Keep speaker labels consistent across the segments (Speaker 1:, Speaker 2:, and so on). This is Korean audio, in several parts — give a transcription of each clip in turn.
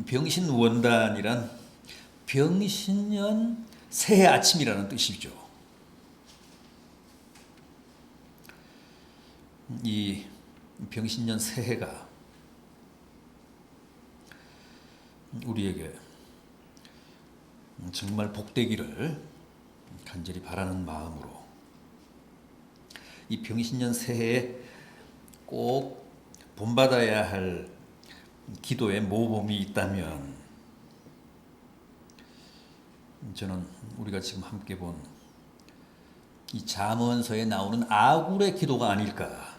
Speaker 1: 병신원단이란 병신년 새해 아침이라는 뜻이죠. 이 병신년 새해가 우리에게 정말 복되기를 간절히 바라는 마음으로 이 병신년 새해에 꼭 본받아야 할 기도의 모범이 있다면 저는 우리가 지금 함께 본 이 잠언서에 나오는 아굴의 기도가 아닐까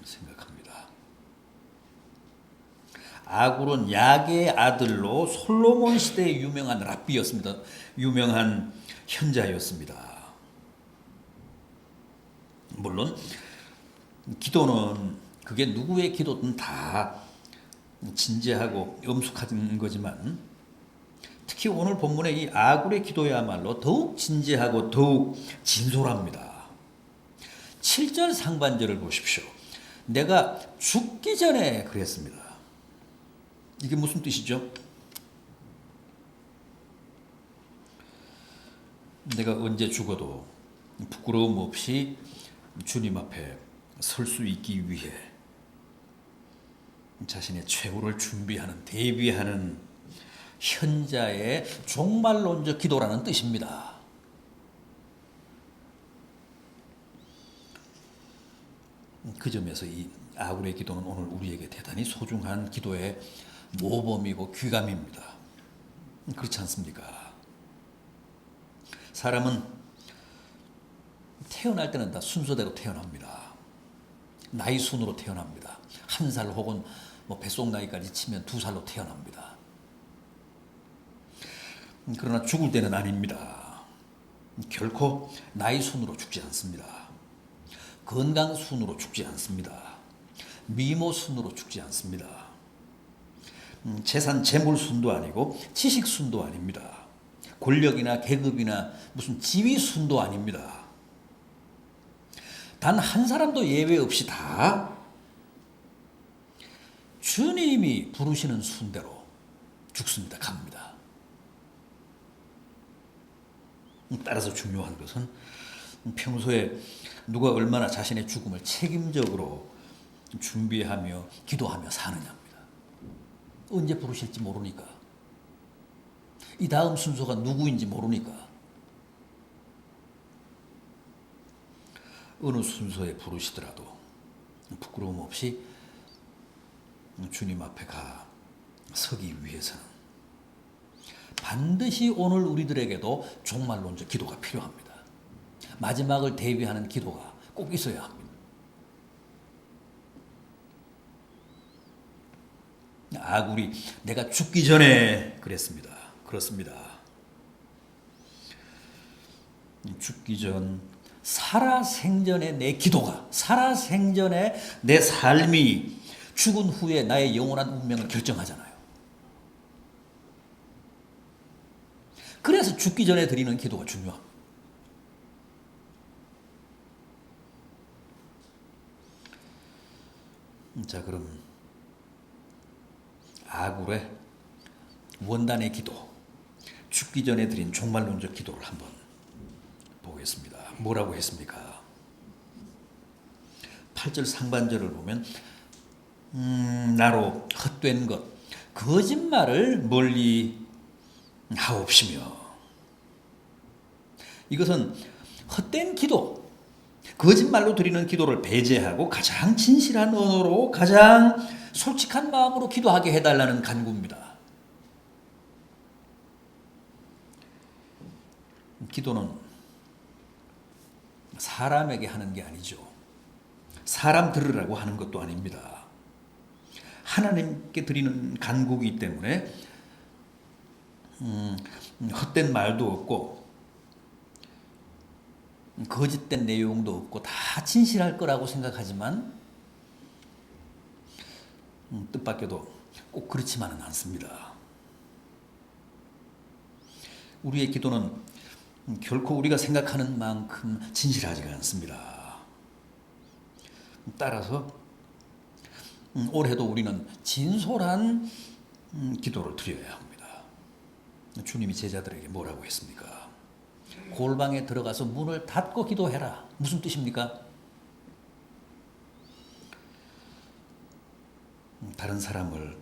Speaker 1: 생각합니다. 아굴은 야게의 아들로 솔로몬 시대의 유명한 랍비였습니다. 유명한 현자였습니다. 물론 기도는 그게 누구의 기도든 다 진지하고 엄숙한 거지만 특히 오늘 본문의 이 아굴의 기도야말로 더욱 진지하고 더욱 진솔합니다. 7절 상반절을 보십시오. 내가 죽기 전에 그랬습니다. 이게 무슨 뜻이죠? 내가 언제 죽어도 부끄러움 없이 주님 앞에 설 수 있기 위해 자신의 최후를 준비하는, 대비하는 현자의 종말론적 기도라는 뜻입니다. 그 점에서 이 아굴의 기도는 오늘 우리에게 대단히 소중한 기도의 모범이고 귀감입니다. 그렇지 않습니까? 사람은 태어날 때는 다 순서대로 태어납니다. 나이 순으로 태어납니다. 1살 혹은 뱃속 나이까지 치면 2살로 태어납니다. 그러나 죽을 때는 아닙니다. 결코 나이 순으로 죽지 않습니다. 건강 순으로 죽지 않습니다. 미모 순으로 죽지 않습니다. 재산 재물 순도 아니고 지식 순도 아닙니다. 권력이나 계급이나 무슨 지위 순도 아닙니다. 단 한 사람도 예외 없이 다 주님이 부르시는 순대로 죽습니다. 갑니다. 따라서 중요한 것은 평소에 누가 얼마나 자신의 죽음을 책임적으로 준비하며 기도하며 사느냐입니다. 언제 부르실지 모르니까. 이 다음 순서가 누구인지 모르니까. 어느 순서에 부르시더라도 부끄러움 없이 주님 앞에 가 서기 위해서는 반드시 오늘 우리들에게도 종말론적 기도가 필요합니다. 마지막을 대비하는 기도가 꼭 있어야 합니다. 아굴이 내가 죽기 전에 그랬습니다. 그렇습니다. 죽기 전 살아생전의 내 기도가, 살아생전의 내 삶이 죽은 후에 나의 영원한 운명을 결정하잖아요. 그래서 죽기 전에 드리는 기도가 중요합니다. 자, 그럼 아굴의 원단의 기도, 죽기 전에 드린 종말론적 기도를 한번 보겠습니다. 뭐라고 했습니까? 8절 상반절을 보면 나로 헛된 것, 거짓말을 멀리 하옵시며. 이것은 헛된 기도, 거짓말로 드리는 기도를 배제하고 가장 진실한 언어로 가장 솔직한 마음으로 기도하게 해달라는 간구입니다. 기도는 사람에게 하는 게 아니죠. 사람 들으라고 하는 것도 아닙니다. 하나님께 드리는 간구이기 때문에 헛된 말도 없고 거짓된 내용도 없고 다 진실할 거라고 생각하지만 뜻밖에도 꼭 그렇지만은 않습니다. 우리의 기도는 결코 우리가 생각하는 만큼 진실하지가 않습니다. 따라서 올해도 우리는 진솔한 기도를 드려야 합니다. 주님이 제자들에게 뭐라고 했습니까? 골방에 들어가서 문을 닫고 기도해라. 무슨 뜻입니까? 다른 사람을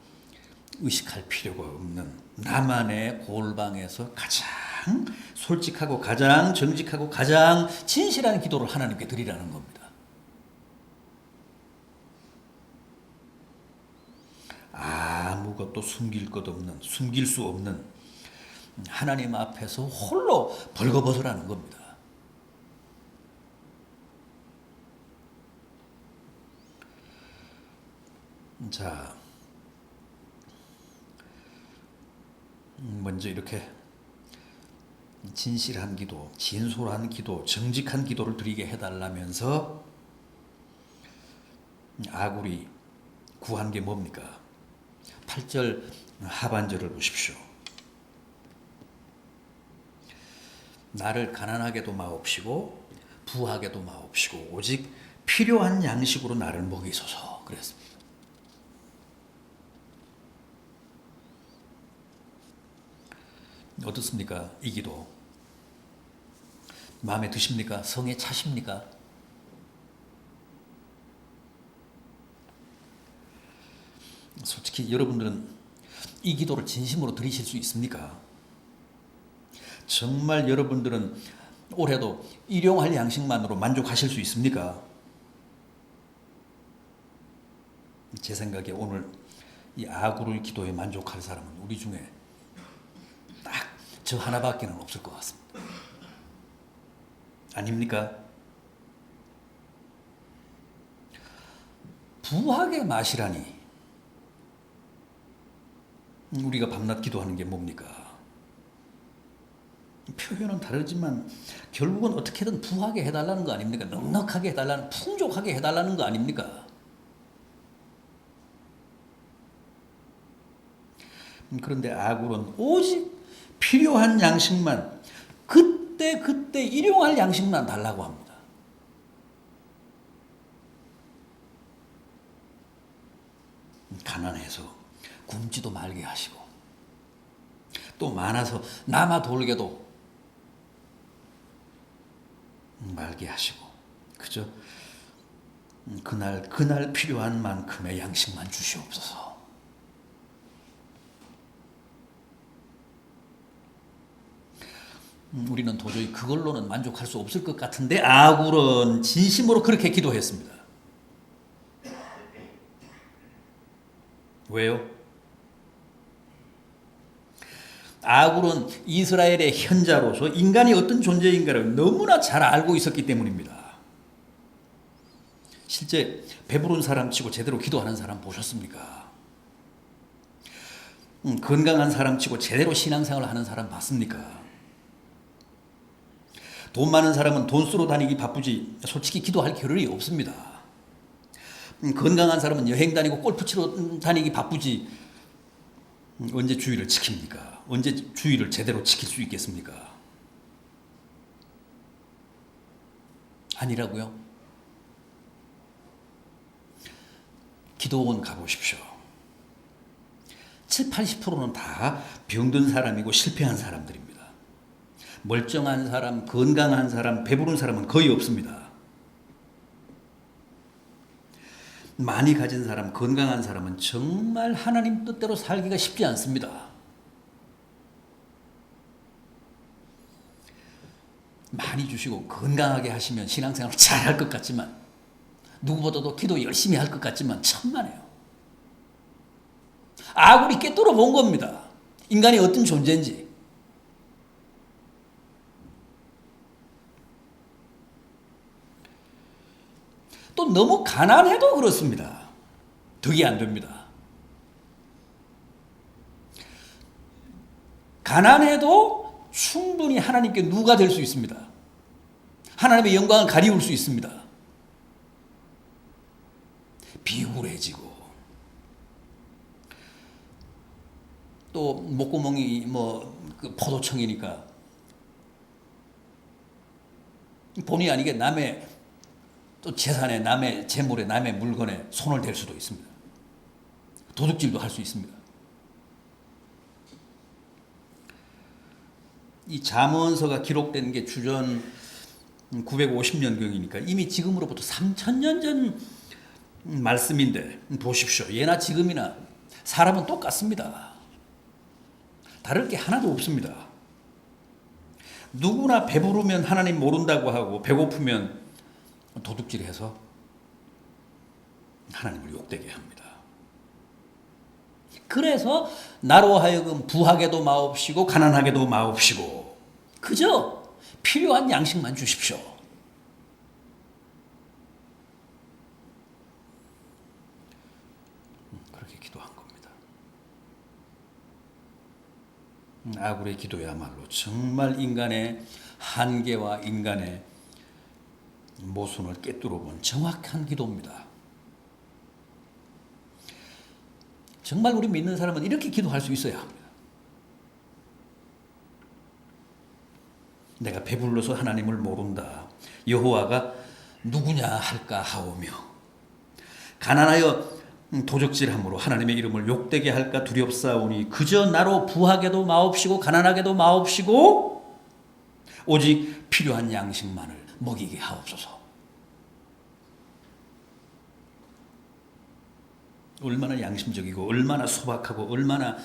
Speaker 1: 의식할 필요가 없는 나만의 골방에서 가장 솔직하고 가장 정직하고 가장 진실한 기도를 하나님께 드리라는 겁니다. 아무것도 숨길 것 없는, 숨길 수 없는 하나님 앞에서 홀로 벌거벗으라는 겁니다. 자, 먼저 이렇게 진실한 기도, 진솔한 기도, 정직한 기도를 드리게 해달라면서 아굴이 구한 게 뭡니까? 8절 하반절을 보십시오. 나를 가난하게도 마옵시고 부하게도 마옵시고 오직 필요한 양식으로 나를 먹이소서 그랬습니다. 어떻습니까? 이 기도 마음에 드십니까? 성에 차십니까? 솔직히 여러분들은 이 기도를 진심으로 드리실 수 있습니까? 정말 여러분들은 올해도 일용할 양식만으로 만족하실 수 있습니까? 제 생각에 오늘 이 아굴의 기도에 만족할 사람은 우리 중에 딱 저 하나밖에는 없을 것 같습니다. 아닙니까? 부하게 마시라니 우리가 밤낮 기도하는 게 뭡니까? 표현은 다르지만 결국은 어떻게든 부하게 해달라는 거 아닙니까? 넉넉하게 해달라는, 풍족하게 해달라는 거 아닙니까? 그런데 아굴은 오직 필요한 양식만, 그때 일용할 양식만 달라고 합니다. 가난해서 굶지도 말게 하시고 또 많아서 남아 돌게도 말게 하시고 그저 그날 필요한 만큼의 양식만 주시옵소서. 우리는 도저히 그걸로는 만족할 수 없을 것 같은데 아굴은 진심으로 그렇게 기도했습니다. 왜요? 아굴은 이스라엘의 현자로서 인간이 어떤 존재인가를 너무나 잘 알고 있었기 때문입니다. 실제 배부른 사람 치고 제대로 기도하는 사람 보셨습니까? 건강한 사람 치고 제대로 신앙생활을 하는 사람 봤습니까? 돈 많은 사람은 돈 쓰러 다니기 바쁘지 솔직히 기도할 겨를이 없습니다. 건강한 사람은 여행 다니고 골프 치러 다니기 바쁘지 언제 주의를 지킵니까? 언제 주의를 제대로 지킬 수 있겠습니까? 아니라고요? 기도원 가보십시오. 7, 80%는 다 병든 사람이고 실패한 사람들입니다. 멀쩡한 사람, 건강한 사람, 배부른 사람은 거의 없습니다. 많이 가진 사람, 건강한 사람은 정말 하나님 뜻대로 살기가 쉽지 않습니다. 많이 주시고 건강하게 하시면 신앙생활을 잘할 것 같지만 누구보다도 기도 열심히 할 것 같지만 천만에요. 아굴이 꿰뚫어 본 겁니다. 인간이 어떤 존재인지. 또 너무 가난해도 그렇습니다. 득이 안 됩니다. 가난해도 충분히 하나님께 누가 될 수 있습니다. 하나님의 영광을 가리울 수 있습니다. 비굴해지고 또 목구멍이 그 포도청이니까 본의 아니게 남의 또 재산에, 남의 재물에, 남의 물건에 손을 댈 수도 있습니다. 도둑질도 할 수 있습니다. 이 잠언서가 기록된 게 주전 950년경이니까 이미 지금으로부터 3000년 전 말씀인데 보십시오. 예나 지금이나 사람은 똑같습니다. 다를 게 하나도 없습니다. 누구나 배부르면 하나님 모른다고 하고 배고프면 도둑질해서 하나님을 욕되게 합니다. 그래서 나로 하여금 부하게도 마옵시고 가난하게도 마옵시고 그저 필요한 양식만 주십시오. 그렇게 기도한 겁니다. 아굴의 기도야말로 정말 인간의 한계와 인간의 모순을 꿰뚫어본 정확한 기도입니다. 정말 우리 믿는 사람은 이렇게 기도할 수 있어야 합니다. 내가 배불러서 하나님을 모른다. 여호와가 누구냐 할까 하오며 가난하여 도적질함으로 하나님의 이름을 욕되게 할까 두렵사오니 그저 나로 부하게도 마옵시고 가난하게도 마옵시고 오직 필요한 양식만을 먹이게 하옵소서. 얼마나 양심적이고 얼마나 소박하고 얼마나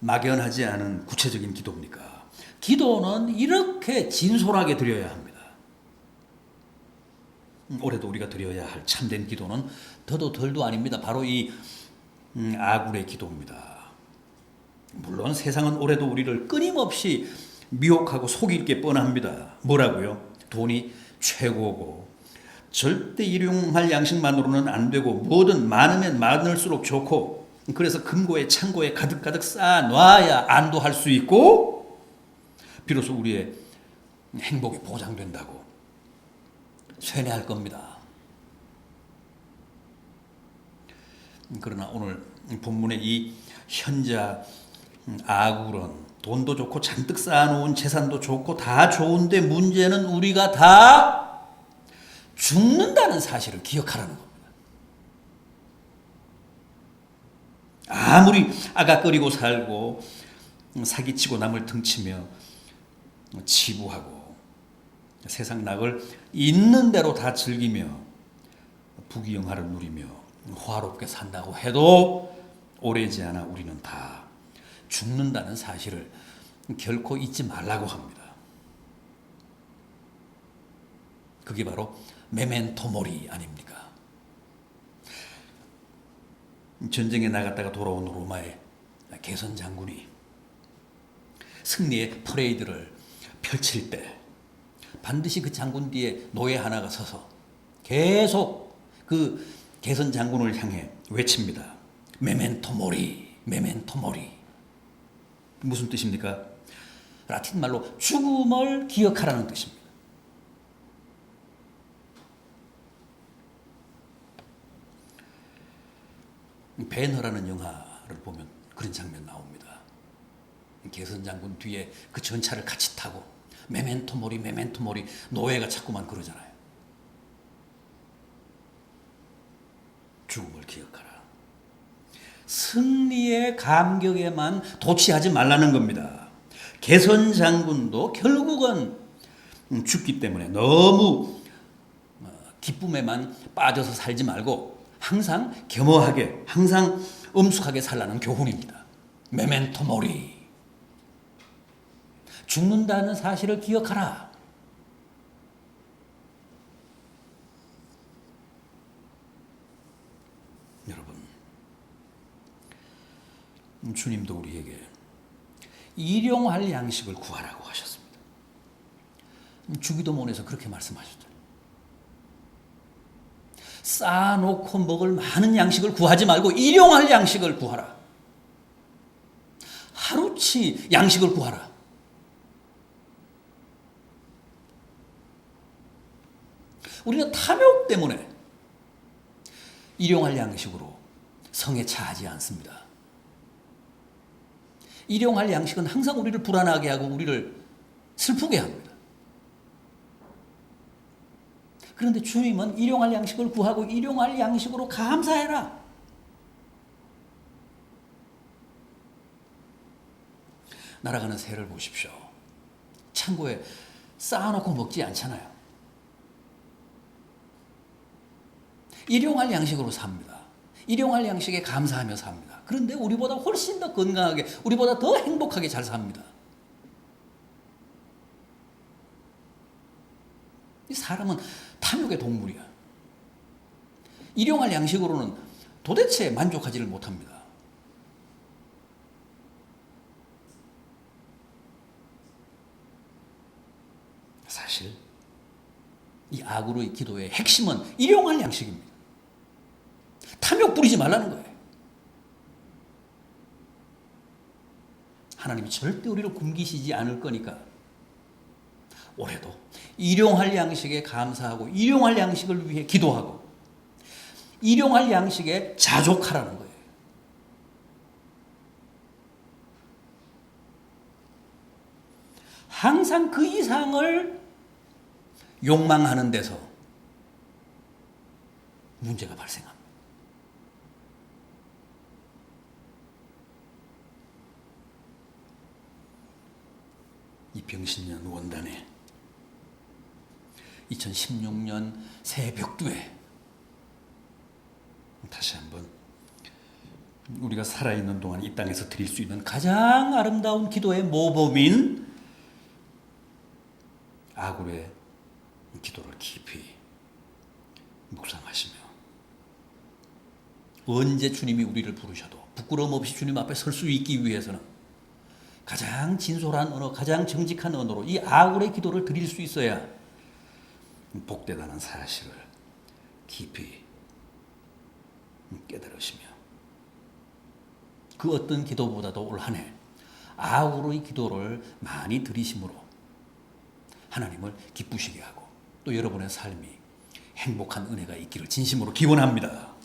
Speaker 1: 막연하지 않은 구체적인 기도입니까? 기도는 이렇게 진솔하게 드려야 합니다. 올해도 우리가 드려야 할 참된 기도는 더도 덜도 아닙니다. 바로 이 아굴의 기도입니다. 물론 세상은 올해도 우리를 끊임없이 미혹하고 속일 게 뻔합니다. 뭐라고요? 돈이 최고고 절대 일용할 양식만으로는 안 되고 뭐든 많으면 많을수록 좋고 그래서 금고에 창고에 가득가득 쌓아놔야 안도할 수 있고 비로소 우리의 행복이 보장된다고 쇠뇌할 겁니다. 그러나 오늘 본문의 이 현자 아굴은 돈도 좋고 잔뜩 쌓아놓은 재산도 좋고 다 좋은데 문제는 우리가 다 죽는다는 사실을 기억하라는 겁니다. 아무리 아가거리고 살고 사기치고 남을 등치며 치부하고 세상 낙을 있는 대로 다 즐기며 부귀영화를 누리며 화롭게 산다고 해도 오래지 않아 우리는 다 죽는다는 사실을 결코 잊지 말라고 합니다. 그게 바로 메멘토 모리 아닙니까? 전쟁에 나갔다가 돌아온 로마의 개선 장군이 승리의 퍼레이드를 펼칠 때 반드시 그 장군 뒤에 노예 하나가 서서 계속 그 개선 장군을 향해 외칩니다. 메멘토 모리, 메멘토 모리. 무슨 뜻입니까? 라틴 말로 죽음을 기억하라는 뜻입니다. 배너라는 영화를 보면 그런 장면 나옵니다. 개선 장군 뒤에 그 전차를 같이 타고 메멘토 모리 메멘토 모리 노예가 자꾸만 그러잖아요. 죽음을 기억하라. 승리의 감격에만 도취하지 말라는 겁니다. 개선 장군도 결국은 죽기 때문에 너무 기쁨에만 빠져서 살지 말고 항상 겸허하게 항상 엄숙하게 살라는 교훈입니다. 메멘토 모리. 죽는다는 사실을 기억하라. 여러분, 주님도 우리에게 일용할 양식을 구하라고 하셨습니다. 주기도문에서 그렇게 말씀하셨죠. 쌓아놓고 먹을 많은 양식을 구하지 말고 일용할 양식을 구하라. 하루치 양식을 구하라. 우리는 탐욕 때문에 일용할 양식으로 성에 차하지 않습니다. 일용할 양식은 항상 우리를 불안하게 하고 우리를 슬프게 합니다. 그런데 주님은 일용할 양식을 구하고 일용할 양식으로 감사해라. 날아가는 새를 보십시오. 창고에 쌓아놓고 먹지 않잖아요. 일용할 양식으로 삽니다. 일용할 양식에 감사하며 삽니다. 그런데 우리보다 훨씬 더 건강하게, 우리보다 더 행복하게 잘 삽니다. 이 사람은 탐욕의 동물이야. 일용할 양식으로는 도대체 만족하지를 못합니다. 사실 이 아구르의 기도의 핵심은 일용할 양식입니다. 탐욕 부리지 말라는 거예요. 하나님이 절대 우리를 굶기시지 않을 거니까 올해도 일용할 양식에 감사하고 일용할 양식을 위해 기도하고 일용할 양식에 자족하라는 거예요. 항상 그 이상을 욕망하는 데서 문제가 발생합니다. 이 병신년 원단에 2016년 새해 벽두에 다시 한번 우리가 살아있는 동안 이 땅에서 드릴 수 있는 가장 아름다운 기도의 모범인 아구르의 기도를 깊이 묵상하시며 언제 주님이 우리를 부르셔도 부끄러움 없이 주님 앞에 설 수 있기 위해서는 가장 진솔한 언어, 가장 정직한 언어로 이 아구르의 기도를 드릴 수 있어야 복되다는 사실을 깊이 깨달으시며 그 어떤 기도보다도 올 한 해 아구르의 기도를 많이 드리심으로 하나님을 기쁘시게 하고 또 여러분의 삶이 행복한 은혜가 있기를 진심으로 기원합니다.